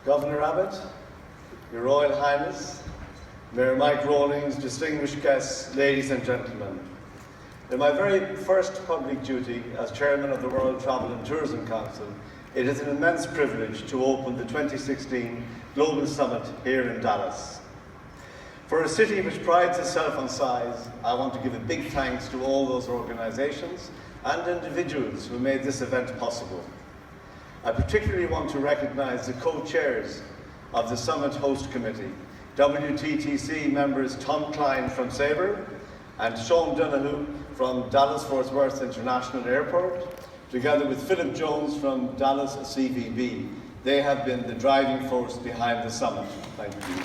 Governor Abbott, Your Royal Highness, Mayor Mike Rawlings, distinguished guests, ladies and gentlemen. In my very first public duty as Chairman of the World Travel and Tourism Council, it is an immense privilege to open the 2016 Global Summit here in Dallas. For a city which prides itself on size, I want to give a big thanks to all those organizations and individuals who made this event possible. I particularly want to recognize the co-chairs of the Summit Host Committee, WTTC members Tom Klein from Sabre and Sean Donoghue from Dallas-Fort Worth International Airport, together with Philip Jones from Dallas CVB. They have been the driving force behind the summit. Thank you.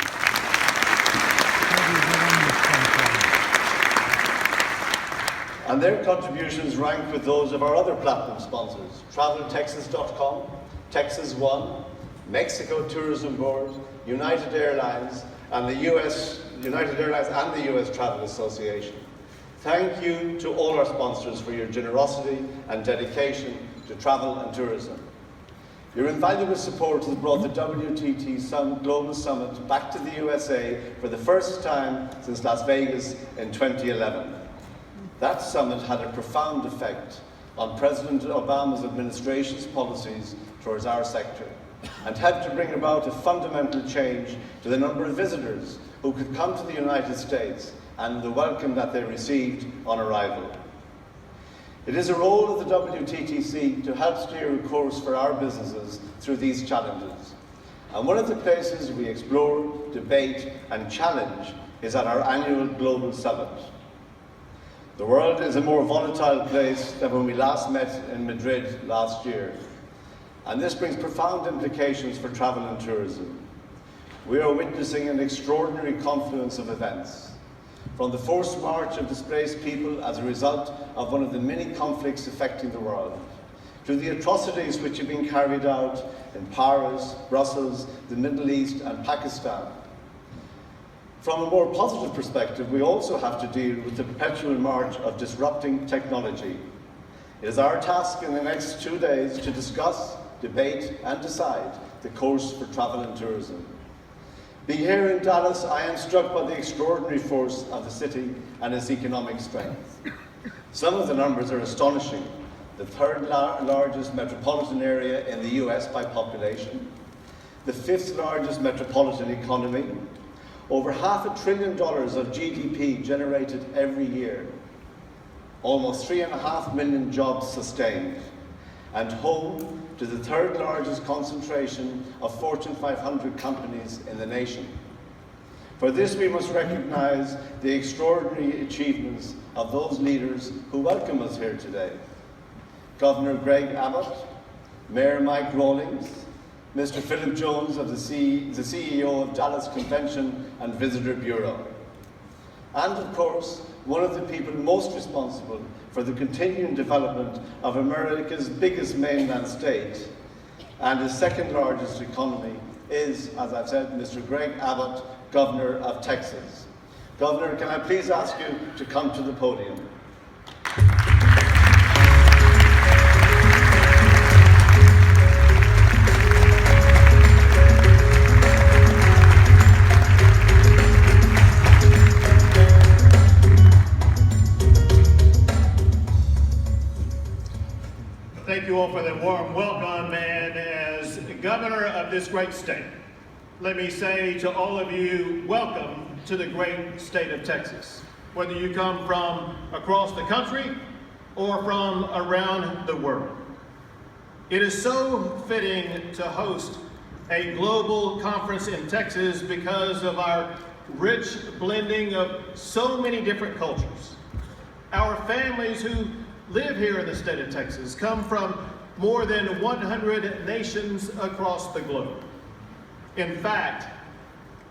And their contributions rank with those of our other platinum sponsors, TravelTexas.com, Texas One, Mexico Tourism Board, United Airlines and the US Travel Association. Thank you to all our sponsors for your generosity and dedication to travel and tourism. Your invaluable support has brought the WTT Global Summit back to the USA for the first time since Las Vegas in 2011. That summit had a profound effect on President Obama's administration's policies towards our sector and helped to bring about a fundamental change to the number of visitors who could come to the United States and the welcome that they received on arrival. It is a role of the WTTC to help steer a course for our businesses through these challenges. And one of the places we explore, debate and challenge is at our annual Global Summit. The world is a more volatile place than when we last met in Madrid last year, and this brings profound implications for travel and tourism. We are witnessing an extraordinary confluence of events, from the forced march of displaced people as a result of one of the many conflicts affecting the world, to the atrocities which have been carried out in Paris, Brussels, the Middle East and Pakistan. From a more positive perspective, we also have to deal with the perpetual march of disrupting technology. It is our task in the next 2 days to discuss, debate and decide the course for travel and tourism. Being here in Dallas, I am struck by the extraordinary force of the city and its economic strength. Some of the numbers are astonishing. The third largest metropolitan area in the US by population, the fifth largest metropolitan economy, over $500 billion of GDP generated every year, almost 3.5 million jobs sustained, and home to the third largest concentration of Fortune 500 companies in the nation. For this, we must recognize the extraordinary achievements of those leaders who welcome us here today. Governor Greg Abbott, Mayor Mike Rawlings, Mr. Philip Jones, the CEO of Dallas Convention and Visitor Bureau. And of course, one of the people most responsible for the continuing development of America's biggest mainland state and its second largest economy is, as I've said, Mr. Greg Abbott, Governor of Texas. Governor, can I please ask you to come to the podium? Thank you all for that warm welcome, and as governor of this great state, let me say to all of you, welcome to the great state of Texas. Whether you come from across the country or from around the world. It is so fitting to host a global conference in Texas because of our rich blending of so many different cultures. Our families who live here in the state of Texas come from more than 100 nations across the globe. In fact,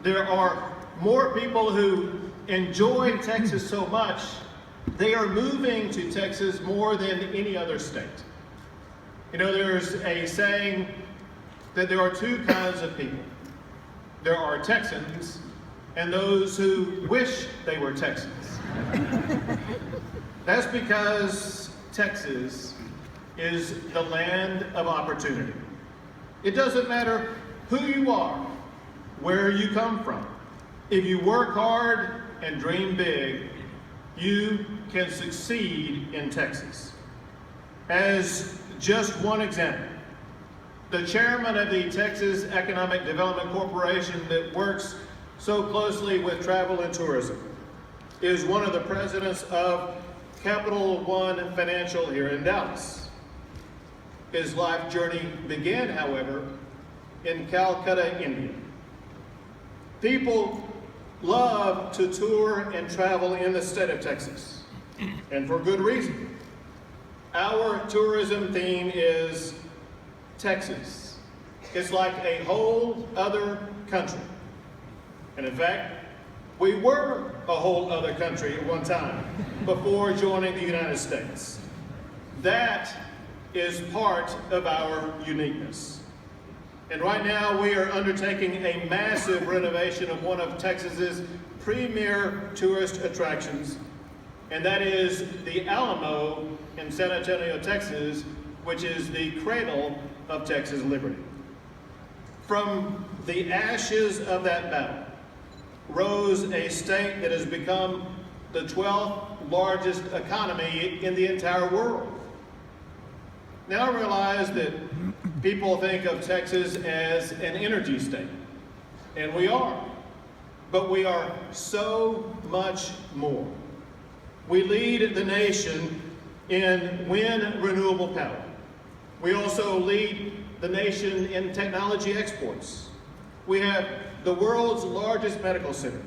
there are more people who enjoy Texas so much, they are moving to Texas more than any other state. You know, there's a saying that there are two kinds of people. There are Texans and those who wish they were Texans. That's because Texas is the land of opportunity. It doesn't matter who you are, where you come from. If you work hard and dream big, you can succeed in Texas. As just one example, the chairman of the Texas Economic Development Corporation that works so closely with travel and tourism is one of the presidents of Capital One Financial here in Dallas. His life journey began, however, in Calcutta, India. People love to tour and travel in the state of Texas, and for good reason. Our tourism theme is Texas. It's like a whole other country. And in fact, we were a whole other country at one time before joining the United States. That is part of our uniqueness. And right now we are undertaking a massive renovation of one of Texas's premier tourist attractions, and that is the Alamo in San Antonio, Texas, which is the cradle of Texas liberty. From the ashes of that battle rose a state that has become the 12th largest economy in the entire world. Now I realize that people think of Texas as an energy state, and we are, but we are so much more. We lead the nation in wind renewable power. We also lead the nation in technology exports. We have the world's largest medical center,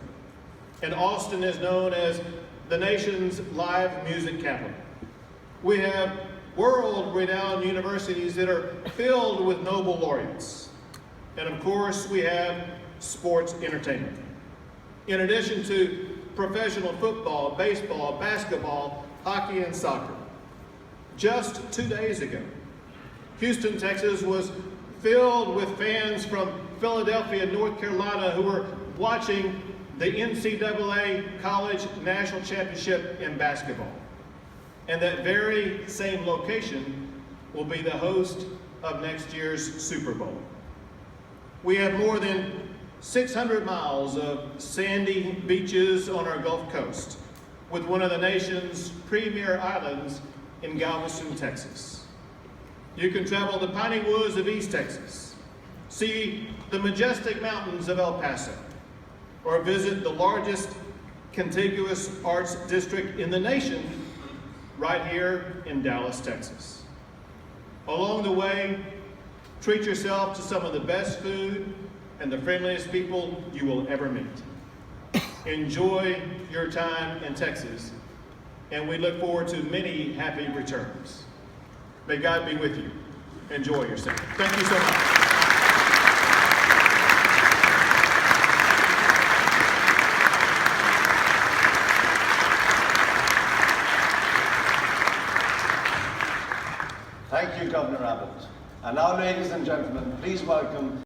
and Austin is known as the nation's live music capital. We have world-renowned universities that are filled with Nobel laureates. And of course, we have sports entertainment. In addition to professional football, baseball, basketball, hockey, and soccer. Just 2 days ago, Houston, Texas was filled with fans from Philadelphia, North Carolina, who were watching the NCAA College National Championship in basketball. And that very same location will be the host of next year's Super Bowl. We have more than 600 miles of sandy beaches on our Gulf Coast, with one of the nation's premier islands in Galveston, Texas. You can travel the piney woods of East Texas, see the majestic mountains of El Paso, or visit the largest contiguous arts district in the nation, right here in Dallas, Texas. Along the way, treat yourself to some of the best food and the friendliest people you will ever meet. Enjoy your time in Texas, and we look forward to many happy returns. May God be with you. Enjoy yourself. Thank you so much. Thank you, Governor Abbott. And now, ladies and gentlemen, please welcome